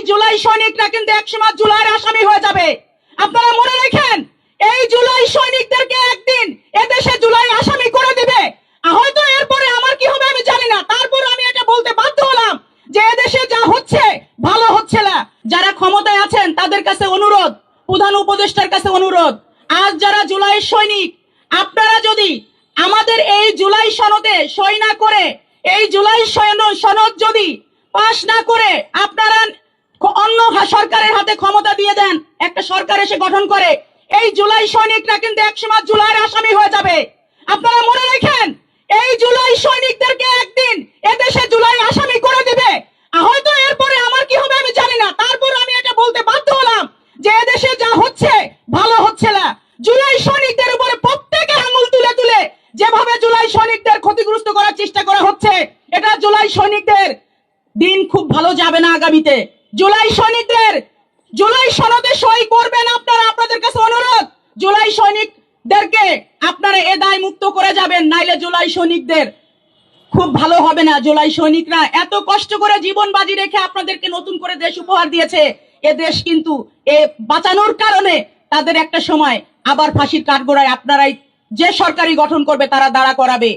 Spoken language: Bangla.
জুলাই সৈনিকরা কিন্তু একসময় জুলাইয়ের আসামি হয়ে যাবে। আপনারা মনে রাখেন, এই জুলাই সৈনিকদেরকে একদিন এদেশে জুলাই আসামি করে দিবে। হয়তো এরপরে আমার কি হবে আমি জানি না, তারপর আমি এটা বলতে বাধ্য হলাম যে এদেশে যা হচ্ছে ভালো হচ্ছে না। যারা ক্ষমতায় আছেন তাদের কাছে অনুরোধ, প্রধান উপদেষ্টার কাছে অনুরোধ, আজ যারা জুলাই সৈনিক, আপনারা যদি আমাদের এই জুলাই সনদে সই না করে, এই জুলাই সনদ যদি পাশ না করে আপনারা অন্য সরকারের হাতে ক্ষমতা দিয়ে দেন, একটা সরকার এসে গঠন করে, এই জুলাই সৈনিকরা কিন্তু একসময় জুলাইয়ের আসামি হয়ে যাবে। আপনারা মনে রাখেন, এই জুলাই সৈনিকদেরকে একদিন এদেশে জুলাই আসামি করে দিবে। হয়তো এরপরে আমার কি হবে আমি জানি না, তারপর আমি এটা বলতে বাধ্য হলাম যে এদেশে যা হচ্ছে ভালো হচ্ছে না। জুলাই সৈনিকদের উপরে প্রত্যেকে আঙুল তুলে তুলে যেভাবে জুলাই সৈনিকদের ক্ষতিগ্রস্ত করার চেষ্টা করা হচ্ছে, এটা জুলাই সৈনিকদের দিন খুব ভালো যাবে না আগামীতে। জুলাই সৈনিকদের জুলাই সনদে সই করবেন আপনারা, আপনাদের কাছে অনুরোধ, জুলাই সৈনিকদেরকে আপনারা এ দায় মুক্ত করে যাবেন, নাইলে জুলাই সৈনিকদের খুব ভালো হবে না। জুলাই সৈনিকরা এত কষ্ট করে জীবন বাজি রেখে আপনাদেরকে নতুন করে দেশ উপহার দিয়েছে। এ দেশ কিন্তু এ বাঁচানোর কারণে তাদের একটা সময় আবার ফাঁসির কাঠগড়ায় আপনারাই যে সরকারি গঠন করবে তারা দাঁড়া করাবে।